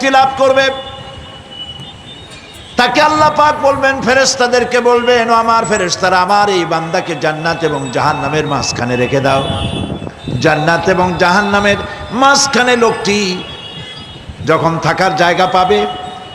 মুক্তি লাভ করবে। তাকে আল্লাহ পাক বলবেন, ফেরেশতাদেরকে বলবেন, ও আমার ফেরেশতারা, আমার এই বান্দাকে জান্নাত এবং জাহান্নামের মাঝখানে রেখে দাও। জান্নাত এবং জাহান্নামের মাঝখানে লোকটি যখন থাকার জায়গা পাবে,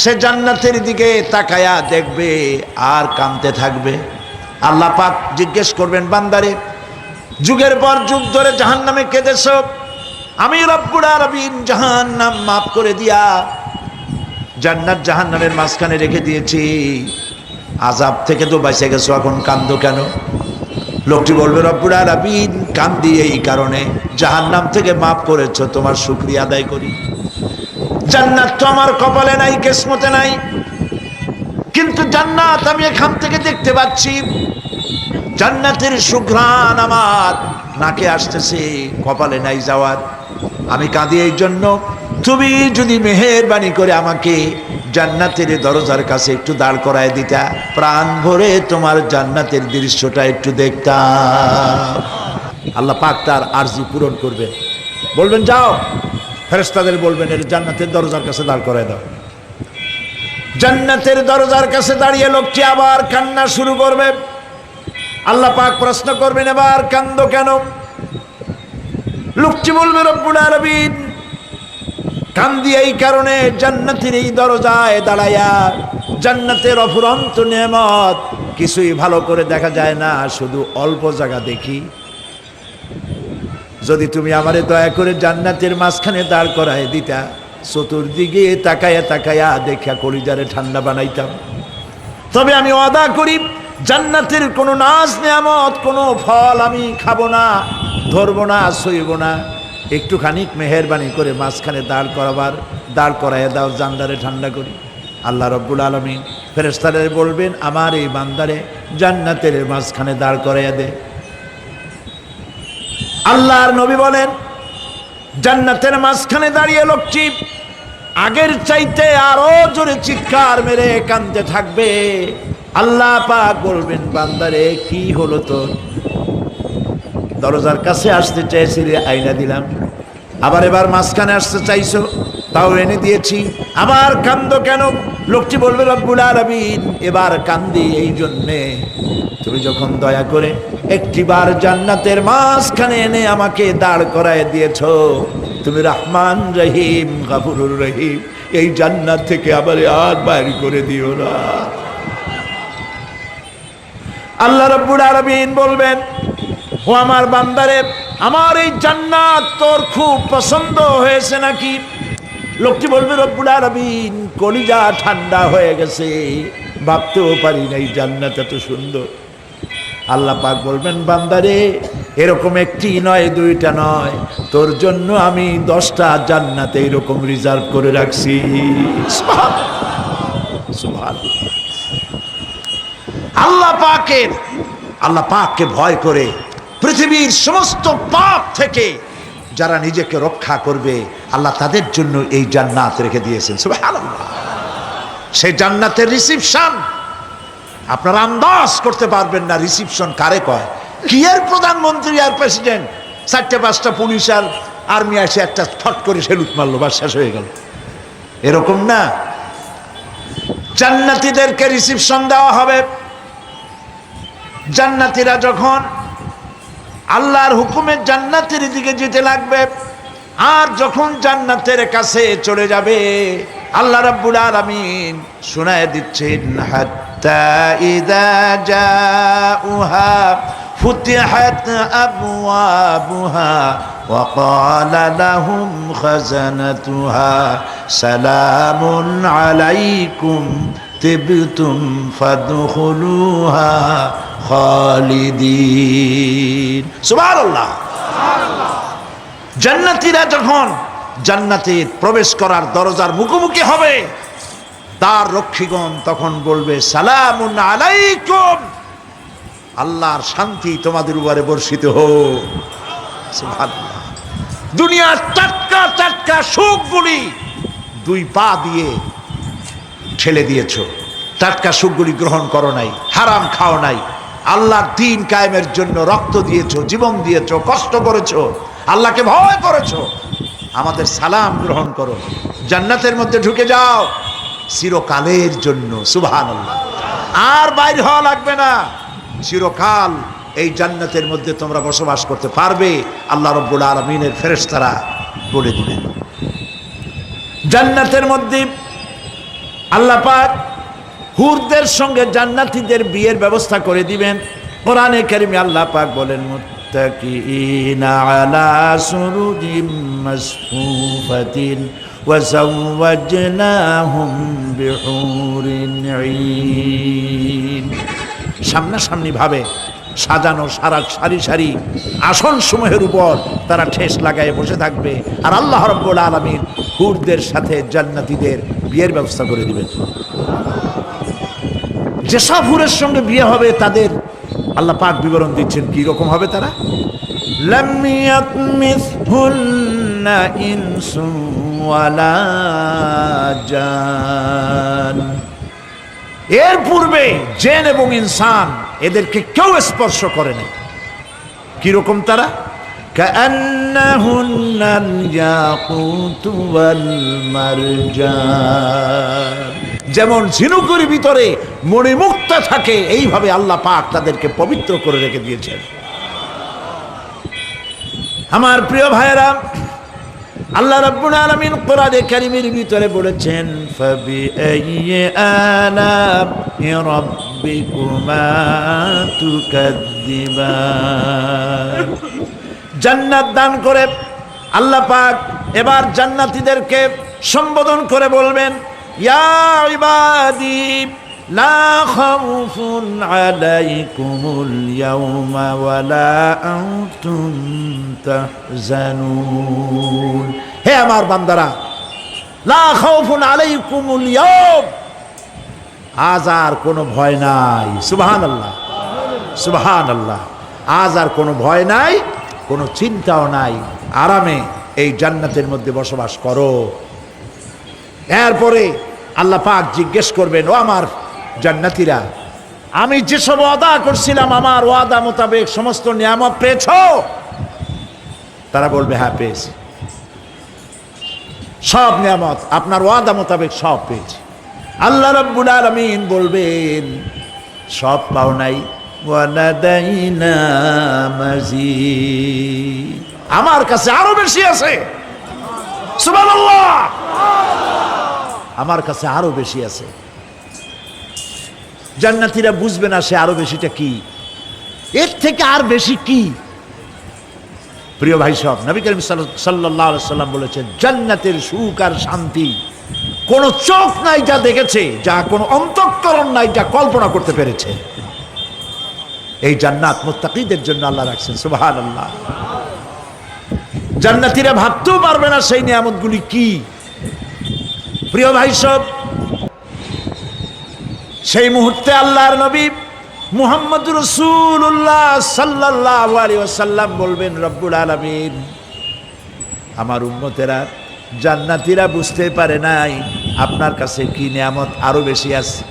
সে জান্নাতের দিকে তাকায়া দেখবে আর কাঁদতে থাকবে। আল্লাহ পাক জিজ্ঞেস করবেন, বান্দারে, যুগের পর যুগ ধরে জাহান্নামে কেঁদেছ, আমি রব্বুল আলামিন জাহান্নাম মাফ করে দিয়া জান্নাত জাহান্নামের মাঝখানে রেখে দিয়েছি, আযাব থেকে তো বেঁচে গেছো, এখন কান্দো কেন? লোকটি বলবে, রব্বুল আলামিন কান্দি এই কারণে, জাহান্নাম থেকে মাফ করেছো, তোমার শুকরিয়া আদায় করি। জান্নাত তো আমার কপালে নাই, কিসমতে নাই, কিন্তু জান্নাত আমি এখান থেকে দেখতে পাচ্ছি, জান্নাতের সুঘ্রাণ আমার নাকে আসতেছে, কপালে নাই যাওয়ার। আমি কাঁদি এই জন্য, তুমি যদি মেহেরবানি করে আমাকে জান্নাতের দরজার কাছে একটু দাঁড় করায় দিতা, প্রাণ ভরে তোমার জান্নাতের দৃশ্যটা একটু দেখতাম। আল্লাহ পাক তার আরজি পূরণ করবে, বলবেন যাও, ফেরেশতাদের বলবেন এর জান্নাতের দরজার কাছে দাঁড় করায় দাও। জান্নাতের দরজার কাছে দাঁড়িয়ে লোকটি আবার কান্না শুরু করবে। আল্লাহ পাক প্রশ্ন করবেন, এবার কান্দো কেন? লোকটি বলবে, রব্বুল আলামিন কান্দি এই কারণে, জান্নাতের এই দরজায় দাঁড়ায়া জান্নাতের অফুরন্ত নেয়ামত কিছুই ভালো করে দেখা যায় না, শুধু অল্প জায়গা দেখি। যদি তুমি আমারে দয়া করে জান্নাতের মাঝখানে দাঁড় করায় দিতা, চতুর্দিকে তাকায়া তাকায়া দেখা কলিজারে ঠান্ডা বানাইতাম। তবে আমি ওয়াদা করি, জান্নাতের কোনো নাজ নেয়ামত, কোনো ফল আমি খাবো না, ধরবো না, সইব না। একটুখানি মেহেরবানি করে মাঝখানে দাঁড় করাইয়া দাও, জানদারে ঠান্ডা করি। আল্লাহ রব্বুল আলামিন ফেরেশতাদের বলবেন, আমার এই বান্দারে জান্নাতের মাঝখানে দাঁড় করাইয়া দে। আল্লাহর নবী বলেন, জান্নাতের মাঝখানে দাঁড়িয়ে লোকটি আগের চাইতে আরো জোরে চিৎকার মেরে কাঁদতে থাকবে। আল্লাহ পাক বলবেন, বান্দারে কি হলো তোর? দরজার কাছে আসতে চাইছিলে, আইনা দিলাম। আবার এবার মাঝখানে আসতে চাইছো, তাও এনে দিয়েছি, আবার কান্দো কেন? লোকটি বলবে, রব্বুল আলামিন এবার কান্দি এই জন্যে, তুমি যখন দয়া করে একটিবার জান্নাতের মাঝখানে এনে আমাকে দাঁড় করায় দিয়েছো, তুমি রহমান রহিম গফুরুর রহিম, এই জান্নাত থেকে আবার আর বাইর করে দিও না। আল্লাহ রাব্বুল আলামিন বলবেন, ও আমার বান্দারে, আমার এই জান্নাত তোর খুব পছন্দ হয়েছে নাকি? লোকটি বলবে, রব্বুল আলামিন কলিজা ঠান্ডা হয়ে গেছে, ভাবতেও পারি নাই জান্নাত এত সুন্দর। আল্লাহ পাক বলবেন, বান্দারে এরকম একটি নয়, দুইটা নয়, তোর জন্য আমি 10টা জান্নাত এরকম রিজার্ভ করে রাখছি। সুবহানাল্লাহ। আল্লাহ পাককে ভয় করে পৃথিবীর সমস্ত পাপ থেকে যারা নিজেকে রক্ষা করবে, আল্লাহ তাদের জন্য এই জান্নাত রেখে দিয়েছেন। সুবহানাল্লাহ। সেই জান্নাতের রিসিপশন আপনারা আন্দাজ করতে পারবেন না, রিসিপশন কারে কয়। কি এর প্রধানমন্ত্রী আর প্রেসিডেন্ট, 4-5টা পুলিশ আর আর্মি আসে একটা ফট করে সেলুট মারলো, বা শেষ হয়ে গেল, এরকম না। জান্নাতীদেরকে রিসিপশন দেওয়া হবে। জান্নাতীরা যখন আল্লাহর হুকুমে জান্নাতের দিকে যেতে লাগবে, আর যখন জান্নাতের কাছে চলে যাবে, আল্লাহ রাব্বুল আলামিন শোনায় দিচ্ছেন, হাত্তা ইযা জাউহা ফুতিহাত আবওয়াবুহা ওয়া ক্বালা লাহুম খাজানাতুহা সালামুন আলাইকুম তিবতুম ফাদখুলুহা খালিদিন। সুবহানাল্লাহ। জান্নাতীরা যখন জান্নাতে প্রবেশ করার দরজার মুখোমুখি হবে, তার রক্ষীগণ তখন বলবে, সালামুন আলাইকুম, আল্লাহর শান্তি তোমাদের উপরে বর্ষিত হোক। সুবহানাল্লাহ। দুনিয়ার টাটকা টাটকা সুখগুলি 2 পা দিয়ে ঠেলে দিয়েছো, টাটকা সুখগুলি গ্রহণ করো নাই, হারাম খাও নাই, আল্লাহর দ্বীন কায়েমের জন্য রক্ত দিয়েছো, জীবন দিয়েছো, কষ্ট করেছো, আল্লাহকে ভয় করেছো, আমাদের সালাম গ্রহণ করো। জান্নাতের মধ্যে ঢুকে যাও চিরকালের জন্য, সুবহানাল্লাহ। আর বাইর হওয়া লাগবে না, চিরকাল এই জান্নাতের মধ্যে তোমরা বসবাস করতে পারবে, আল্লাহ রাব্বুল আলামিনের ফেরেশতারা বলে দিলেন। জান্নাতের মধ্যে আল্লাহ পাক হুরদের সঙ্গে জান্নাতীদের বিয়ের ব্যবস্থা করে দিবেন। কোরআনে কারিমে আল্লাহ পাক বলেন, মুত্তাকিনা আলা সুরুরিম মাসফুফাতিন ওয়া যাওয়াজনাহুম বিহুরিন ঈন। সামনাসামনি ভাবে সাজানো সারি সারি আসন সমূহের উপর তারা ঠেস লাগায় বসে থাকবে, আর আল্লাহ রাব্বুল আলামিন হুরদের সাথে জান্নাতীদের বিয়ের ব্যবস্থা করে দিবেন। যেসব হুরের সঙ্গে বিয়ে হবে তাদের আল্লাহ পাক বিবরণ দিচ্ছেন কি রকম হবে তারা। লাম ইয়াতমিসহুন্না ইনসুন ওয়ালা জান। এর পূর্বে জিন এবং ইনসান এদেরকে কেউ স্পর্শ করে নাই। কিরকম তারা? কাআন্নাহুন্নাল ইয়াকুতু ওয়াল মারজান। যেমন ঝিনুকের ভিতরে মণিমুক্তা থাকে, এইভাবে আল্লাহ পাক তাদেরকে পবিত্র করে রেখে দিয়েছেন। আমার প্রিয় ভাইরা, আল্লাহ রাব্বুল আলামিন কোরআনে কারীমের ভিতরে বলেছেন, ফাবিআইয়ি আলা'i রাব্বিকুমা তুকাদ্দিবান। জান্নাত দান করে আল্লাহ পাক এবার জান্নাতীদেরকে সম্বোধন করে বলবেন, ইয়া ইবাদি লা খাউফুন আলাইকুমুল ইয়াওমা ওয়ালা আনতুম তাহজানুন। হে আমার বান্দারা, লা খাউফুন আলাইকুমুল ইয়াওম, আজ আর কোনো ভয় নাই। সুবহানাল্লাহ, সুবহানাল্লাহ। আজ আর কোনো ভয় নাই, কোনো চিন্তাও নাই, আরামে এই জান্নাতের মধ্যে বসবাস করো। এরপরে আল্লাহ পাক জিজ্ঞেস করবেন, ও আমার জান্নাতীরা, আমি যেসব ওয়াদা করছিলাম আমার ওয়াদা মোতাবেক সমস্ত নিয়ামত পেয়েছো? তারা বলবে, হ্যাঁ পেয়েছি, সব নিয়ামত আপনার ওয়াদা মোতাবেক সব পেয়েছি। আল্লাহ রাব্বুল আলামিন বলবেন, সব পাও নাই, ওয়ালাদাইনা মাজিদ, আমার কাছে আরো বেশি আছে। সুবহানাল্লাহ, আমার কাছে আরো বেশি আছে। জান্নাতীরা বুঝবে না সে আরো বেশিটা কি, এর থেকে আর বেশি কি। প্রিয় ভাই সব, নবী করিম সাল্লাল্লাহু আলাইহি সাল্লাম বলেছেন, জান্নাতের সুখ আর শান্তি কোন চোখ নাই যা দেখেছে, যা কোন অন্তঃকরণ নাই যা কল্পনা করতে পেরেছে। এই জান্নাত মুত্তাকিদের জন্য আল্লাহ রাখছেন। সুবহানাল্লাহ। জান্নাতীরা ভাবতেও পারবে না সেই নিয়ামতগুলি কি। প্রিয় ভাই সব, সেই মুহূর্তে আল্লাহর নবী মুহাম্মদুর রাসূলুল্লাহ সাল্লাল্লাহু আলাইহি ওয়াসাল্লাম বলবেন, রব্বুল আলামিন, আমার উম্মতেরা জান্নাতীরা বুঝতে পারে নাই আপনার কাছে কি নিয়ামত আরো বেশি আছে।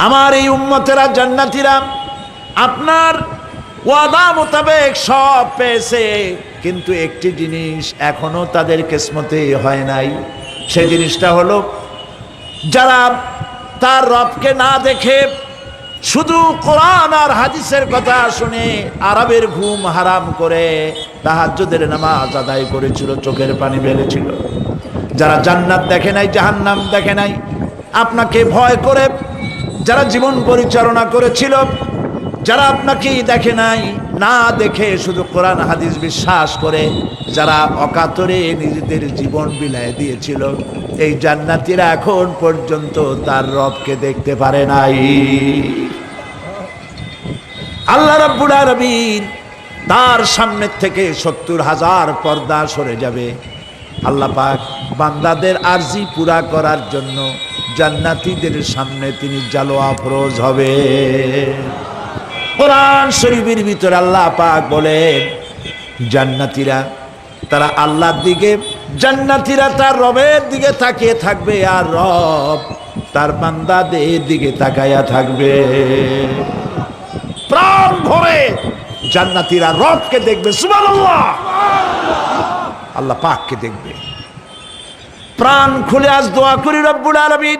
আমার এই উম্মতেরা জান্নাতীরা আপনার ওয়াদা মোতাবেক সব পেয়েছে, কিন্তু একটি জিনিস এখনো তাদের কিসমতে হয় নাই। সেই জিনিসটা হলো, যারা তার রবকে না দেখে শুধু কোরআন আর হাদিসের কথা শুনে আরবের ঘুম হারাম করে তাহাজ্জুদের নামাজ আদায় করেছিল, চোখের পানি ফেলেছিল, যারা জান্নাত দেখে নাই, জাহান্নাম দেখে নাই, আপনাকে ভয় করে যারা জীবন পরিচালনা করেছিল, যারা আপনাকে দেখে নাই, না দেখে শুধু কোরআন হাদিস বিশ্বাস করে যারা অকাতরে নিজেদের জীবন বিলায় দিয়েছিল, এই জান্নাতীরা এখন পর্যন্ত তার রবকে দেখতে পারে নাই। আল্লাহ রাব্বুল আলামিন তার সামনে থেকে ৭০,০০০ পর্দা সরে যাবে। আল্লাহ পাক বান্দাদের আরজি পুরা করার জন্য জান্নাতীদের সামনে তিনি জালোয়া ফরোজ হবে। কোরআন শরীফের ভিতরে আল্লাহ পাক বলেন, জান্নাতীরা তারা আল্লাহর দিকে, জান্নাতীরা তার রবের দিকে তাকিয়ে থাকবে, আর রব তার বান্দাদের দিকে তাকায়া থাকবে। প্রাণ ভরে জান্নাতীরা রবকে দেখবে, সুবহানাল্লাহ, আল্লাহ পাককে দেখবে। প্রাণ খুলে আজ দোয়া করি রব্বুল আলামিন